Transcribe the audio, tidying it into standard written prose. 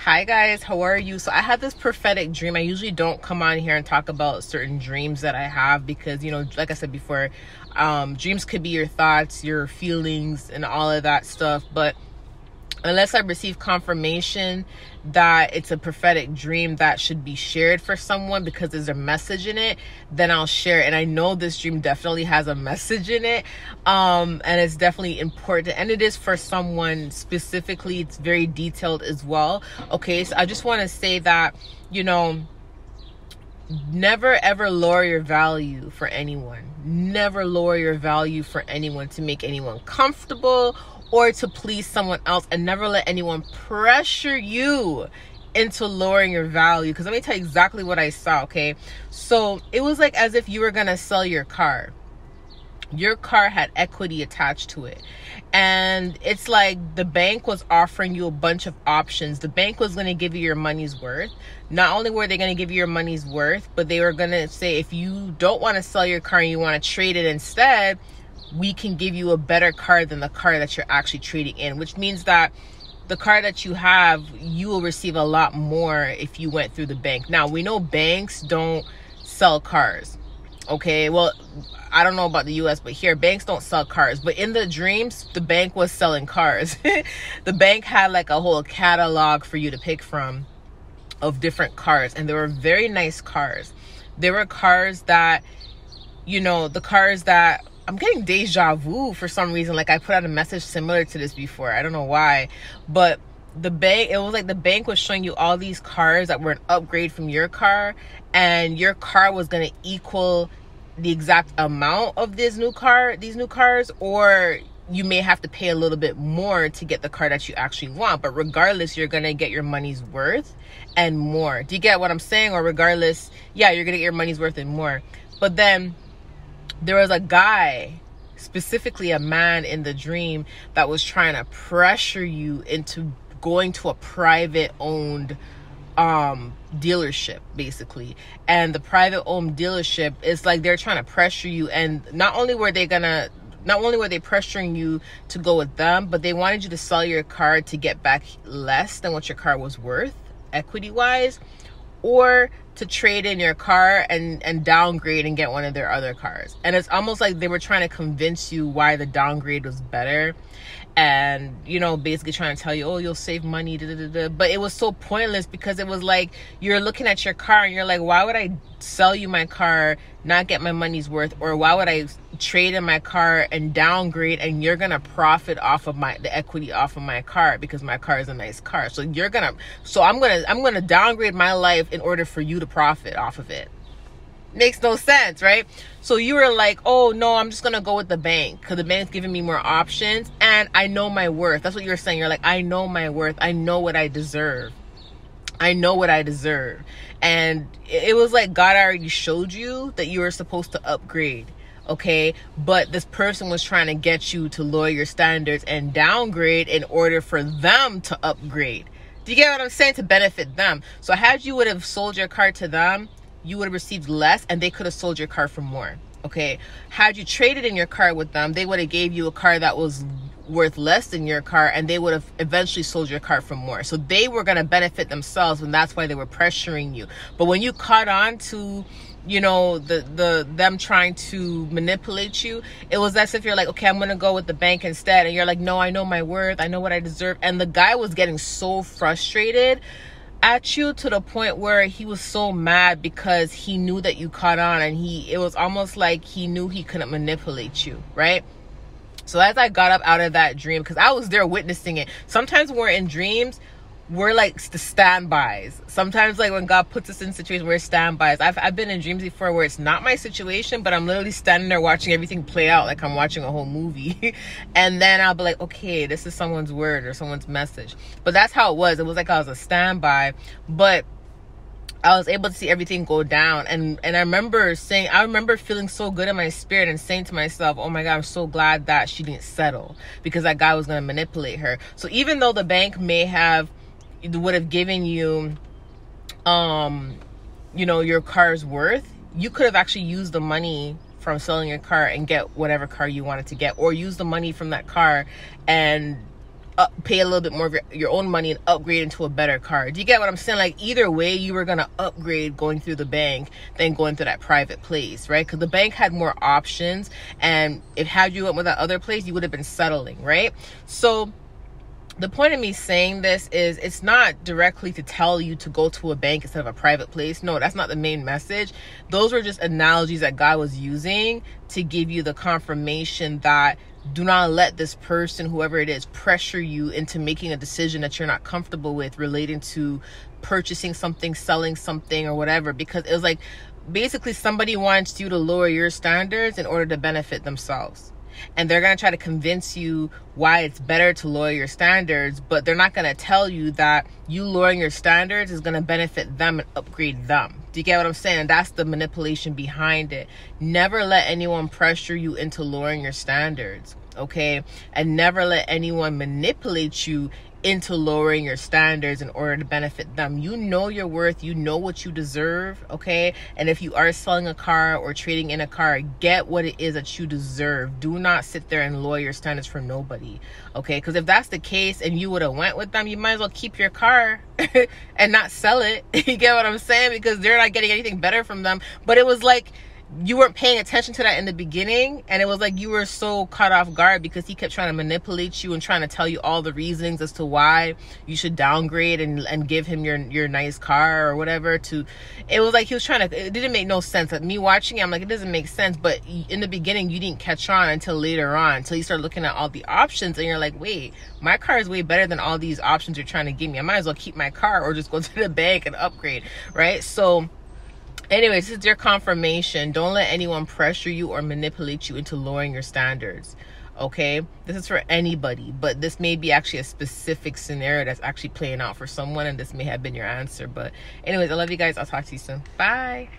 Hi guys, how are you? So I had this prophetic dream. I usually don't come on here and talk about certain dreams that I have because, you know, like I said before, dreams could be your thoughts, your feelings, and all of that stuff. But unless I receive confirmation that it's a prophetic dream that should be shared for someone because there's a message in it, then I'll share it. And I know this dream definitely has a message in it, and it's definitely important, and it is for someone specifically. It's very detailed as well. Okay, so I just want to say that, you know, never ever lower your value for anyone. Never lower your value for anyone to make anyone comfortable or to please someone else, and never let anyone pressure you into lowering your value. Because let me tell you exactly what I saw. Okay, so it was like as if you were gonna sell your car. Your car had equity attached to it, and it's like the bank was offering you a bunch of options. The bank was going to give you your money's worth. Not only were they going to give you your money's worth, but they were going to say, if you don't want to sell your car and you want to trade it instead, we can give you a better car than the car that you're actually trading in, which means that the car that you have, you will receive a lot more if you went through the bank. Now, we know banks don't sell cars. Okay, well, I don't know about the US, but here, banks don't sell cars. But in the dreams, the bank was selling cars. The bank had like a whole catalog for you to pick from of different cars. And they were very nice cars. They were cars that, you know, the cars that, I'm getting deja vu for some reason. Like I put out a message similar to this before. I don't know why. But the bank, it was like the bank was showing you all these cars that were an upgrade from your car. And your car was going to equal the exact amount of these new cars, or you may have to pay a little bit more to get the car that you actually want. But regardless, you're going to get your money's worth and more. Do you get what I'm saying? Or regardless, yeah, you're going to get your money's worth and more. But then there was a guy, specifically a man in the dream, that was trying to pressure you into going to a private owned dealership, basically. And the private owned dealership is like they're trying to pressure you, and not only were they pressuring you to go with them, but they wanted you to sell your car to get back less than what your car was worth equity wise, or to trade in your car and downgrade and get one of their other cars. And it's almost like they were trying to convince you why the downgrade was better, and, you know, basically trying to tell you, oh, you'll save money, but it was so pointless, because it was like you're looking at your car and you're like, why would I sell you my car, not get my money's worth? Or why would I trade in my car and downgrade, and you're gonna profit off of the equity off of my car, because my car is a nice car. So I'm gonna downgrade my life in order for you to profit off of it. Makes no sense, right? So you were like, oh no, I'm just gonna go with the bank because the bank's giving me more options, and I know my worth. That's what you were saying. You're like, I know my worth. I know what I deserve. I know what I deserve. And it was like God already showed you that you were supposed to upgrade. Okay, but this person was trying to get you to lower your standards and downgrade in order for them to upgrade. Do you get what I'm saying? To benefit them. So had you would have sold your car to them, you would have received less, and they could have sold your car for more. Okay, had you traded in your car with them, they would have gave you a car that was worth less than your car, and they would have eventually sold your car for more. So they were going to benefit themselves, and that's why they were pressuring you. But when you caught on to, you know, them trying to manipulate you, it was as if you're like, okay, I'm gonna go with the bank instead, and you're like, no, I know my worth, I know what I deserve. And the guy was getting so frustrated at you to the point where he was so mad because he knew that you caught on, and it was almost like he knew he couldn't manipulate you, right? So as I got up out of that dream, because I was there witnessing it. Sometimes when we're in dreams, we're like the standbys. Sometimes, like when God puts us in situations, we're standbys. I've been in dreams before where it's not my situation, but I'm literally standing there watching everything play out like I'm watching a whole movie. And then I'll be like, okay, this is someone's word or someone's message. But that's how it was. It was like I was a standby, but I was able to see everything go down. And I remember feeling so good in my spirit and saying to myself, oh my God, I'm so glad that she didn't settle, because that guy was going to manipulate her. So even though the bank would have given you, you know, your car's worth, you could have actually used the money from selling your car and get whatever car you wanted to get, or use the money from that car and pay a little bit more of your own money and upgrade into a better car. Do you get what I'm saying? Like, either way, you were gonna upgrade going through the bank than going through that private place, right? Because the bank had more options, and if had you went with that other place, you would have been settling, right? So the point of me saying this is, it's not directly to tell you to go to a bank instead of a private place. No, that's not the main message. Those were just analogies that God was using to give you the confirmation that do not let this person, whoever it is, pressure you into making a decision that you're not comfortable with relating to purchasing something, selling something, or whatever. Because it was like, basically somebody wants you to lower your standards in order to benefit themselves. And they're going to try to convince you why it's better to lower your standards, but they're not going to tell you that you lowering your standards is going to benefit them and upgrade them. Do you get what I'm saying? And that's the manipulation behind it. Never let anyone pressure you into lowering your standards, okay? And never let anyone manipulate you into lowering your standards in order to benefit them. You know your worth, you know what you deserve, okay? And if you are selling a car or trading in a car, get what it is that you deserve. Do not sit there and lower your standards for nobody, okay? Because if that's the case and you would have went with them, you might as well keep your car and not sell it. You get what I'm saying? Because they're not getting anything better from them. But it was like, you weren't paying attention to that in the beginning, and it was like you were so caught off guard because he kept trying to manipulate you and trying to tell you all the reasons as to why you should downgrade and give him your nice car or whatever. To it was like he was trying to, it didn't make no sense. Like, me watching it, I'm like, it doesn't make sense. But in the beginning you didn't catch on until later on, until you start looking at all the options and you're like, wait, my car is way better than all these options you're trying to give me. I might as well keep my car or just go to the bank and upgrade, right? So anyways, this is your confirmation. Don't let anyone pressure you or manipulate you into lowering your standards, okay? This is for anybody, but this may be actually a specific scenario that's actually playing out for someone, and this may have been your answer. But anyways, I love you guys. I'll talk to you soon. Bye.